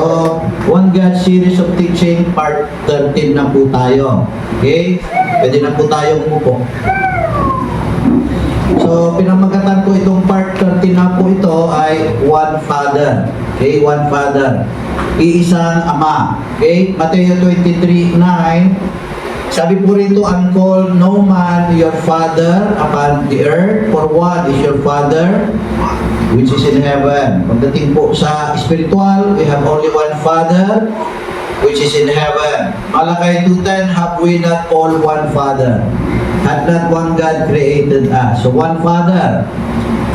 So, One God Series of Teaching, Part 13 na po tayo. Okay? Pwede na po tayo umupo. So, pinamagatan ko itong Part 13 na po ito ay One Father. Okay? One Father. Iisang Ama. Okay? Mateo 23:9. Sabi po rito, and call no man your father upon the earth, for one is your Father, which is in heaven. Pagdating po sa spiritual, we have only one Father, which is in heaven. Malakay 2:10, have we not all one Father? Had not one God created us? So one Father.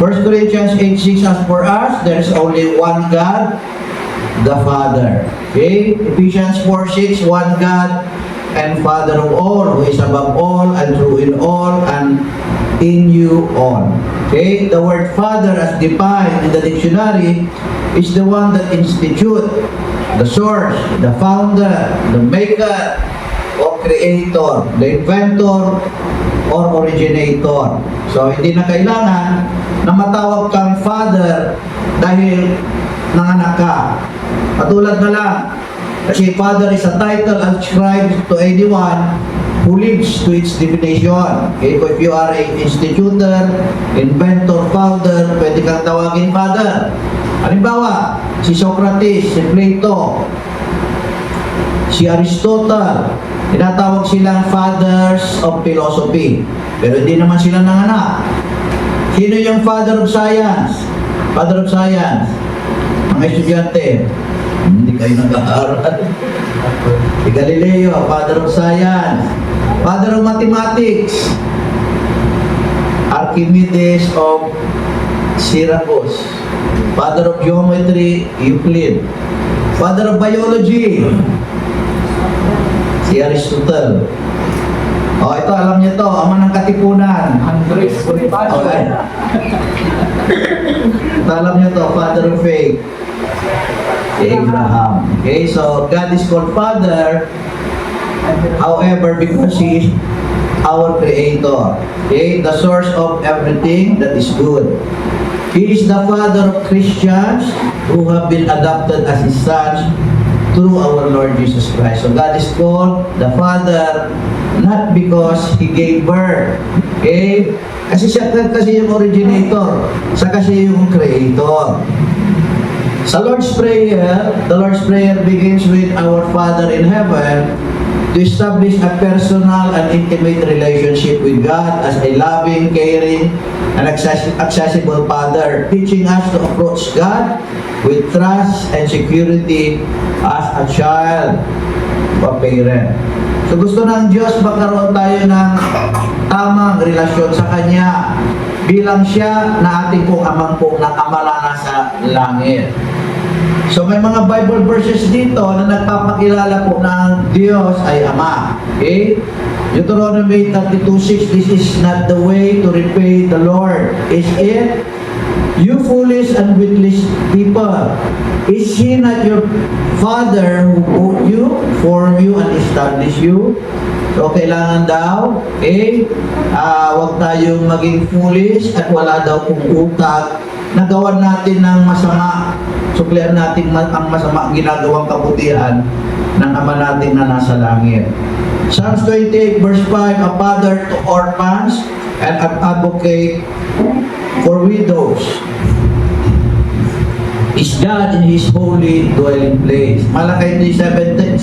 1 Corinthians 8:6, as for us, there is only one God, the Father. Okay? Ephesians 4:6, one God and Father of all, who is above all and through in all and in you all. Okay? The word Father as defined in the dictionary is the one that institute, the source, the founder, the maker, or creator, the inventor, or originator. So, hindi na kailangan na matawag kang Father dahil nanganak ka. Patulad na lang, kasi Father is a title ascribed to anyone who lives to its definition. Okay? If you are an institutor, inventor, founder, pwede kang tawagin Father. Halimbawa, si Socrates, si Plato, si Aristotle, tinatawag silang fathers of philosophy. Pero hindi naman sila nanganak. Sino yung father of science? Father of science. Mga estudyante, hindi kayo nag-aaral. Si Galileo, father of science. Father of mathematics. Archimedes of Syracuse. Father of geometry, Euclid. Father of biology, si Aristotle. Oh, ito, alam niyo to, ama ng katipunan. Andres Bonifacio. Okay. Ito, alam niyo to, father of faith, si Abraham. Okay, so God is called Father, however, because He is our Creator. Okay, the source of everything that is good. He is the Father of Christians who have been adopted as His sons through our Lord Jesus Christ. So God is called the Father not because He gave birth. Okay? Kasi siya kasi yung originator, siya kasi yung creator. Sa Lord's Prayer, the Lord's Prayer begins with our Father in heaven to establish a personal and intimate relationship with God as a loving, caring, and accessible Father, teaching us to approach God with trust and security as a child of a parent. So gusto ng Diyos magkaroon tayo ng tamang relasyon sa Kanya bilang Siya na ating pong amang pong nakamala na sa langit. So may mga Bible verses dito na nagpapakilala po ng Diyos ay Ama. Okay? Deuteronomy 32:6, this is not the way to repay the Lord. Is it? You foolish and witless people. Is He not your Father who bought you, formed you, and established you? So, kailangan daw, huwag tayong maging foolish at wala daw kung utak na gawan natin ng masama. Suklian natin ang masama ginagawang kabutihan ng Ama natin na nasa langit. Psalms 28 verse 5, a father to orphans and an advocate for widows is God in His holy dwelling place. Malakay 3:17,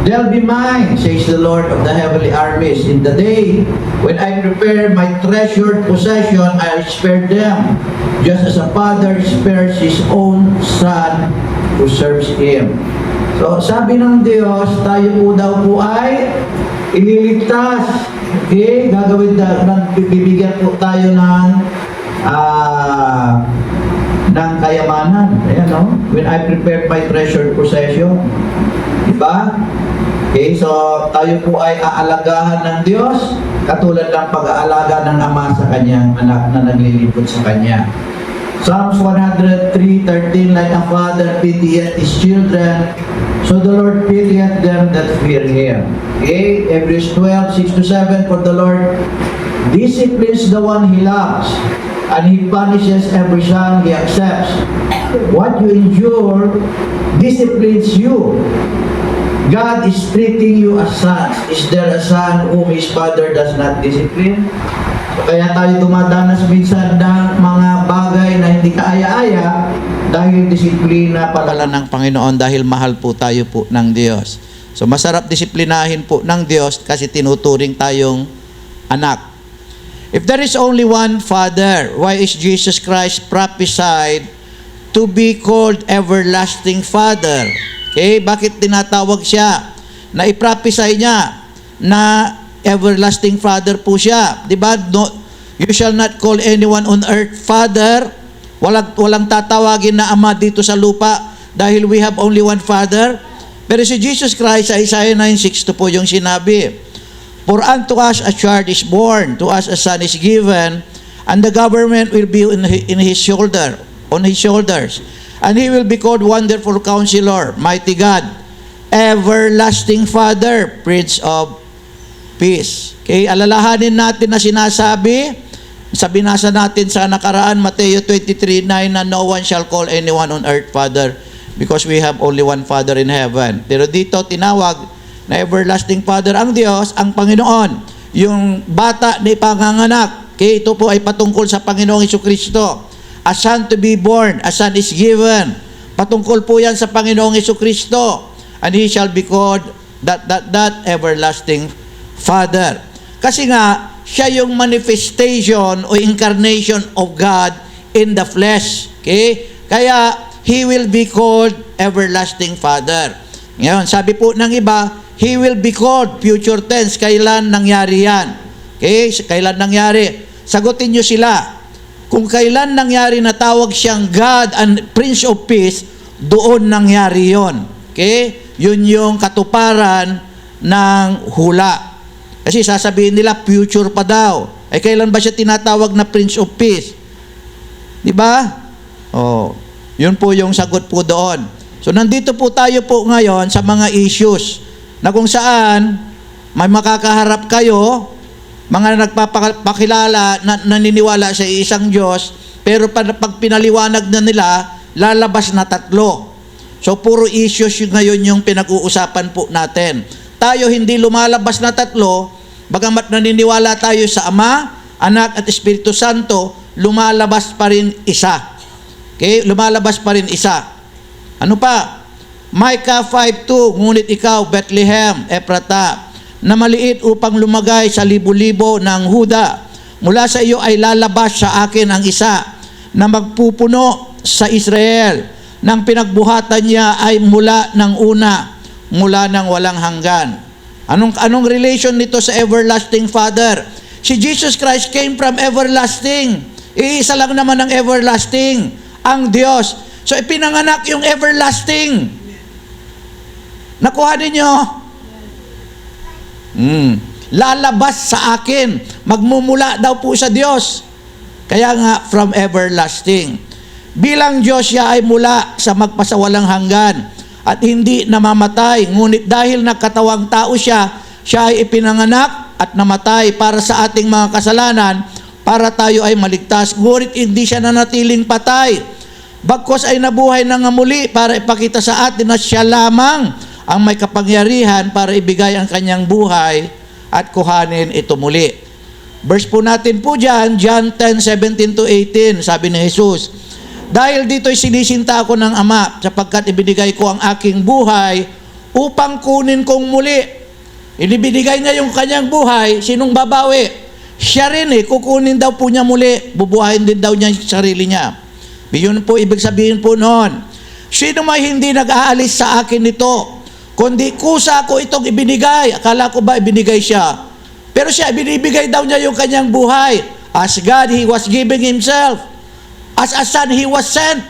they'll be mine, says the Lord of the heavenly armies. In the day when I prepare my treasured possession, I'll spare them, just as a father spares his own son who serves him. So, sabi ng Diyos, tayo po daw po ay ililigtas. Okay? Gagawin bibigyan po tayo ng kayamanan. Ayan, no? When I prepared my treasured possession. Diba? Okay, so tayo po ay aalagahan ng Diyos katulad ng pag-aalaga ng Ama sa kanyang anak na naglilingkod sa Kanya. Psalms 103:13, like a father pitieth his children, so the Lord pitieth them that fear Him. Okay, Hebrews 12:6-7, for the Lord disciplines the one He loves, and He punishes every son He accepts. What you endure disciplines you. God is treating you as sons. Is there a son whom his father does not discipline? So, kaya tayo dumadanas minsan ng mga bagay na hindi kaaya-aya dahil disiplina pala ng Panginoon, dahil mahal po tayo po ng Diyos. So masarap disiplinahin po ng Diyos kasi tinuturing tayong anak. If there is only one Father, why is Jesus Christ prophesied to be called everlasting Father? Okay, bakit tinatawag siya? Na iprophesy niya na everlasting Father po siya. Diba? No, you shall not call anyone on earth Father. Walang tatawagin na Ama dito sa lupa dahil we have only one Father. Pero si Jesus Christ sa Isaiah 9:6 po yung sinabi, for unto us a child is born, to us a son is given, and the government will be in his shoulder, on his shoulders. And he will be called Wonderful Counselor, Mighty God, Everlasting Father, Prince of Peace. Okay, alalahanin natin na sinasabi, sa binasa natin sa nakaraan, Mateo 23:9, na no one shall call anyone on earth Father, because we have only one Father in heaven. Pero dito tinawag na Everlasting Father ang Diyos, ang Panginoon. Yung bata na ipanganganak, okay, ito po ay patungkol sa Panginoong Jesucristo. A son to be born, a son is given. Patungkol po yan sa Panginoong Jesucristo. And he shall be called that everlasting Father. Kasi nga, siya yung manifestation o incarnation of God in the flesh. Okay? Kaya, he will be called everlasting Father. Ngayon, sabi po ng iba, he will be called future tense. Kailan nangyari yan? Okay? Kailan nangyari? Sagutin nyo sila. Kung kailan nangyari na tawag siyang God and Prince of Peace, doon nangyari yon. Okay? Yun yung katuparan ng hula. Kasi sasabihin nila, future pa daw. Eh, kailan ba siya tinatawag na Prince of Peace? Di ba? Oh, yun po yung sagot po doon. So, nandito po tayo po ngayon sa mga issues na kung saan may makakaharap kayo, mga nagpapakilala na naniniwala sa isang Diyos, pero pag pinaliwanag na nila, lalabas na tatlo. So, puro issues yung ngayon yung pinag-uusapan po natin. Tayo hindi lumalabas na tatlo, bagamat naniniwala tayo sa Ama, Anak at Espiritu Santo, lumalabas pa rin isa. Okay? Lumalabas pa rin isa. Ano pa? Micah 5:2, ngunit ikaw, Bethlehem, Ephrata, na maliit upang lumagay sa libo-libo ng Huda. Mula sa iyo ay lalabas sa akin ang isa na magpupuno sa Israel. Nang pinagbuhatan niya ay mula ng una, mula ng walang hanggan. Anong relation nito sa everlasting Father? Si Jesus Christ came from everlasting. Iisa lang naman ang everlasting, ang Diyos. So ipinanganak yung everlasting. Nakuha ninyo? Lalabas sa akin, magmumula daw po sa Diyos. Kaya nga, from everlasting. Bilang Diyos siya ay mula sa magpasawalang hanggan at hindi namamatay. Ngunit dahil nagkatawang tao siya, siya ay ipinanganak at namatay para sa ating mga kasalanan, para tayo ay maligtas. Ngunit hindi siya nanatiling patay. Bagkus ay nabuhay na nga muli para ipakita sa atin na siya lamang ang may kapangyarihan para ibigay ang kanyang buhay at kuhanin ito muli. Verse po natin po dyan, John 10:17-18, sabi ni Jesus, dahil dito'y sinisinta ako ng Ama, sapagkat ibinigay ko ang aking buhay upang kunin kong muli. Inibinigay niya yung kanyang buhay, sinong babawi? Siya rin kukunin daw po niya muli, bubuhayin din daw niya yung sarili niya. Yun po ibig sabihin po noon. Sino may hindi nag-aalis sa akin nito? Kundi kusa ko itong ibinigay. Akala ko ba ibinigay siya? Pero siya, binibigay daw niya yung kanyang buhay. As God, He was giving Himself. As a Son, He was sent.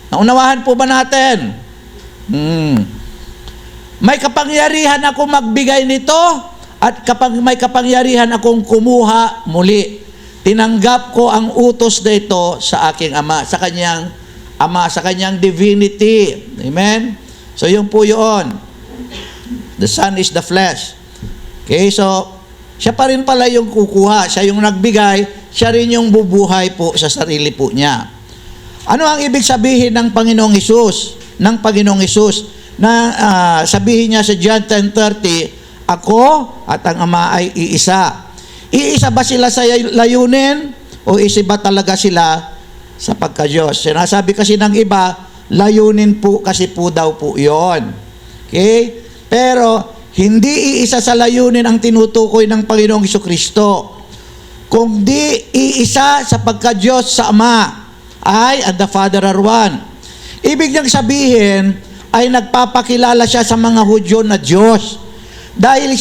Naunawahan po ba natin? May kapangyarihan ako magbigay nito at may kapangyarihan akong kumuha muli. Tinanggap ko ang utos na ito sa aking Ama, sa kanyang Ama, sa kanyang divinity. Amen? So, yun po yun. The Son is the flesh. Okay, so, siya pa rin pala yung kukuha. Siya yung nagbigay, siya rin yung bubuhay po sa sarili po niya. Ano ang ibig sabihin ng Panginoong Hesus? Ng Panginoong Hesus na sabihin niya sa John 10:30, ako at ang Ama ay iisa. Iisa ba sila sa layunin o isa ba talaga sila sa pagka-Diyos? Sinasabi kasi ng iba, layunin po kasi po daw po yon. Okay? Pero hindi iisa sa layunin ang tinutukoy ng Panginoong Jesucristo. Kung di iisa sa pagka-Diyos sa Ama, I and the Father are one. Ibig niyang sabihin ay nagpapakilala siya sa mga Hudyo na Diyos. Dahil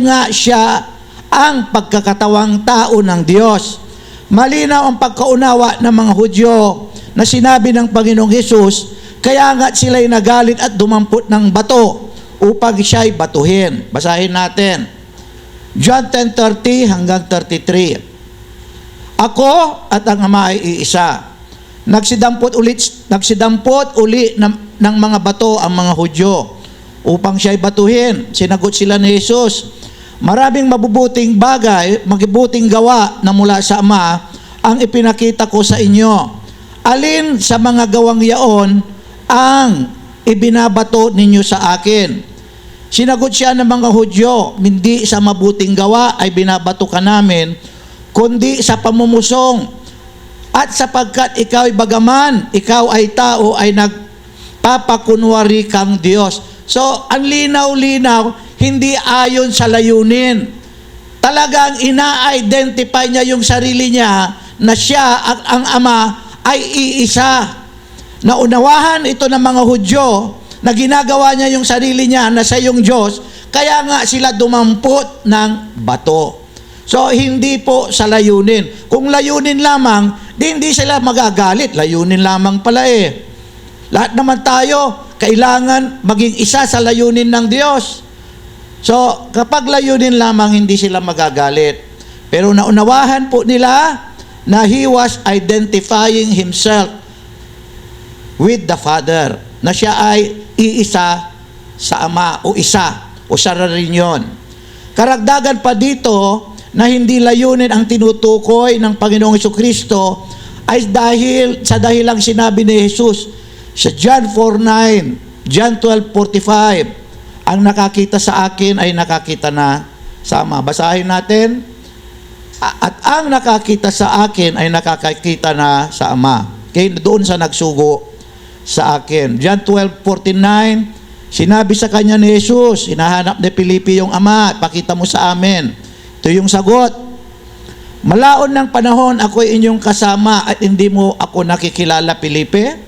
nga siya ang pagkakatawang tao ng Diyos. Malinaw ang pagkaunawa ng mga Hudyo na sinabi ng Panginoong Hesus, kaya nga sila'y nagalit at dumampot ng bato upang siya'y batuhin. Basahin natin. John 10:30 hanggang 33. Ako at ang Ama ay iisa. Nagsidampot uli ng mga bato ang mga Hudyo upang siya'y batuhin. Sinagot sila ni Jesus, maraming mabubuting bagay, mabubuting gawa na mula sa Ama ang ipinakita ko sa inyo. Alin sa mga gawang yaon ang ibinabato ninyo sa akin? Sinagot siya ng mga Hudyo, hindi sa mabuting gawa ay binabato ka namin, kundi sa pamumusong. At sapagkat ikaw ay bagaman, ikaw ay tao, ay nagpapakunwari kang Diyos. So, ang linaw-linaw, hindi ayon sa layunin. Talagang ina-identify niya yung sarili niya na siya at ang Ama ay iisa. Naunawahan ito ng mga Hudyo na ginagawa niya yung sarili niya na siya yung Diyos, kaya nga sila dumampot ng bato. So, hindi po sa layunin. Kung layunin lamang, hindi sila magagalit. Layunin lamang pala eh. Lahat naman tayo, kailangan maging isa sa layunin ng Diyos. So, kapag layunin lamang, hindi sila magagalit. Pero naunawahan po nila na He was identifying Himself with the Father. Na siya ay iisa sa Ama o isa o siya rin yun. Karagdagan pa dito na hindi layunin ang tinutukoy ng Panginoong Jesucristo ay dahilang sinabi ni Jesus sa John 4:9, John 12:45, ang nakakita sa akin ay nakakita na sa Ama. Basahin natin. At ang nakakita sa akin ay nakakita na sa Ama. Okay? Doon sa nagsugo sa akin. John 12:49, sinabi sa kanya ni Jesus, hinahanap ni Felipe yung Ama, pakita mo sa amin. Ito yung sagot, malaon ng panahon ako ay inyong kasama at hindi mo ako nakikilala, Felipe.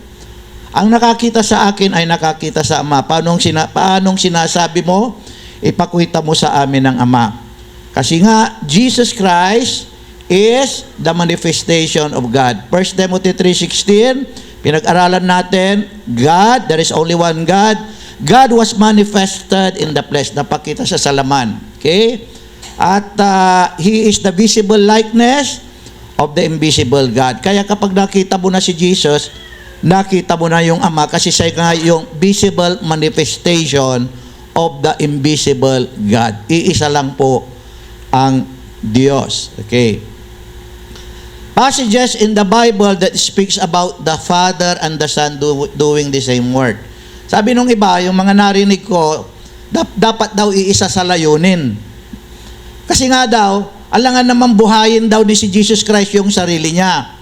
Ang nakakita sa akin ay nakakita sa Ama. Paanong sinasabi mo? Ipakita mo sa amin ang Ama. Kasi nga, Jesus Christ is the manifestation of God. 1 Timothy 3:16, pinag-aralan natin, God, there is only one God. God was manifested in the flesh. Napakita siya sa laman. Okay? At He is the visible likeness of the invisible God. Kaya kapag nakita mo na si Jesus, nakita mo na yung Ama kasi siya nga yung visible manifestation of the invisible God. Iisa lang po ang Diyos. Okay? Passages in the Bible that speaks about the Father and the Son doing the same work. Sabi nung iba, yung mga narinig ko, dapat daw iisa sa layunin. Kasi nga daw, alangan naman buhayin daw ni si Jesus Christ yung sarili niya.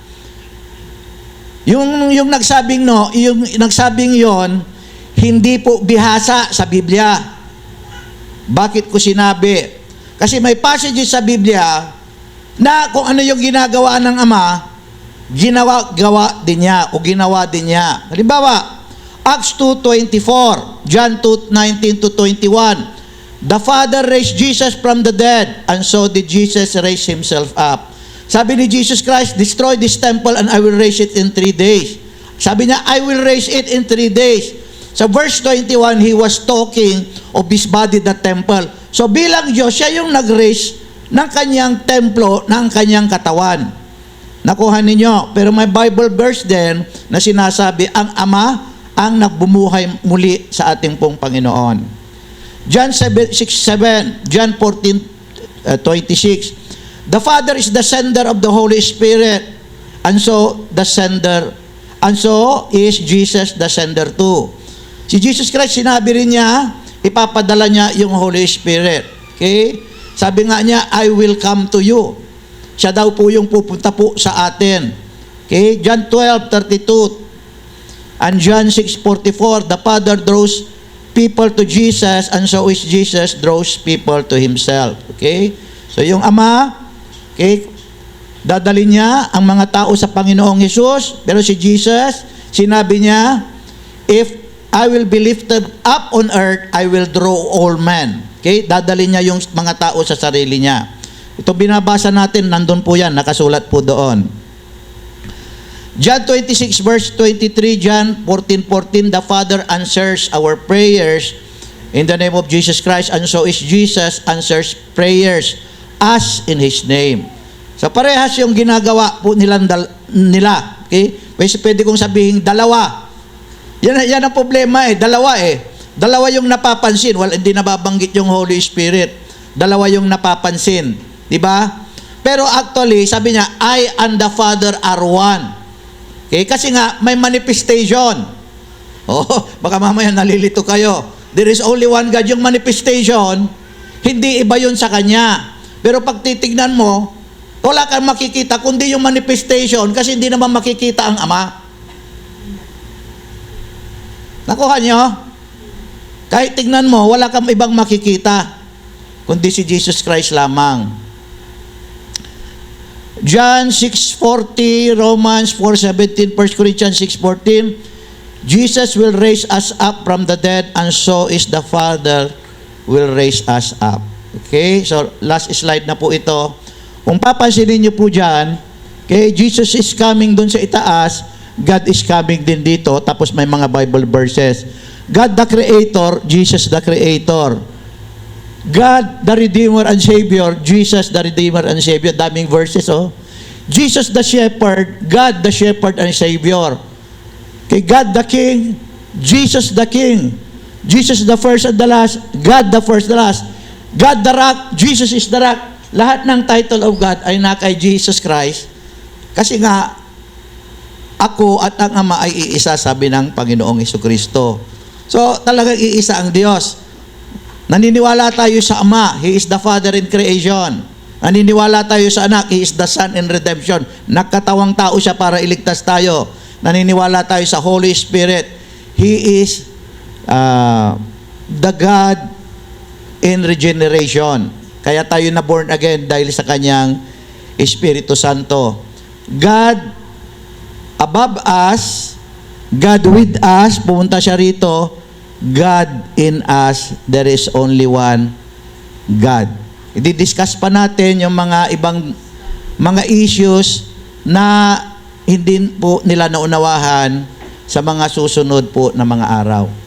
Yung nagsabing yon, hindi po bihasa sa Biblia. Bakit ko sinabi? Kasi may passages sa Biblia na kung ano yung ginagawa ng Ama, ginawa din niya. Halimbawa, Acts 2:24, John 2:19-21, the Father raised Jesus from the dead, and so did Jesus raise Himself up. Sabi ni Jesus Christ, destroy this temple and I will raise it in 3 days. Sabi niya, I will raise it in 3 days. Sa verse 21, He was talking of His body, the temple. So bilang Diyos, siya yung nag-raise ng kanyang templo, ng kanyang katawan. Nakuha ninyo. Pero may Bible verse din na sinasabi, ang Ama ang nagbumuhay muli sa ating pong Panginoon. John 6:7, John 14:26, the Father is the sender of the Holy Spirit and so is Jesus the sender too. Si Jesus Christ, sinabi rin niya, ipapadala niya yung Holy Spirit. Okay? Sabi nga niya, I will come to you. Siya daw po yung pupunta po sa atin. Okay? John 12:32 and John 6:44, the Father draws people to Jesus and so is Jesus draws people to Himself. Okay? So yung Ama, okay, dadalhin niya ang mga tao sa Panginoong Hesus, pero si Jesus, sinabi niya, if I will be lifted up on earth, I will draw all men. Okay? Dadalhin niya yung mga tao sa sarili niya. Ito binabasa natin, nandun po yan, nakasulat po doon. John 26 verse 23, John 14:14, the Father answers our prayers in the name of Jesus Christ, and so is Jesus answers prayers as in His name. So parehas yung ginagawa po nila. Okay? Pwede kong sabihin dalawa. Yan ang problema dalawa Dalawa yung napapansin. Hindi nababanggit yung Holy Spirit. Dalawa yung napapansin. Di ba? Pero actually, sabi niya, I and the Father are one. Okay? Kasi nga, may manifestation. Baka mamaya nalilito kayo. There is only one God. Yung manifestation, hindi iba yun sa Kanya. Pero pag titignan mo, wala kang makikita kundi yung manifestation kasi hindi naman makikita ang Ama. Nakuha nyo? Kahit tignan mo, wala kang ibang makikita kundi si Jesus Christ lamang. John 6:40, Romans 4:17, 1 Corinthians 6:14, Jesus will raise us up from the dead and so is the Father will raise us up. Okay? So, last slide na po ito. Kung papansinin niyo po dyan, okay, Jesus is coming dun sa itaas, God is coming din dito, tapos may mga Bible verses. God the Creator, Jesus the Creator. God the Redeemer and Savior, Jesus the Redeemer and Savior. Daming verses, Jesus the Shepherd, God the Shepherd and Savior. Okay, God the King, Jesus the King. Jesus the first and the last, God the first and the last. God the Rock, Jesus is the Rock. Lahat ng title of God ay na kay Jesus Christ. Kasi nga, ako at ang Ama ay iisa, sabi ng Panginoong Hesukristo. So, talagang iisa ang Diyos. Naniniwala tayo sa Ama, He is the Father in creation. Naniniwala tayo sa Anak, He is the Son in redemption. Nagkatawang tao siya para iligtas tayo. Naniniwala tayo sa Holy Spirit. He is the God in regeneration. Kaya tayo na born again dahil sa Kanyang Espiritu Santo. God above us, God with us, pumunta siya rito, God in us, there is only one God. I-discuss pa natin yung mga ibang mga issues na hindi po nila naunawahan sa mga susunod po na mga araw.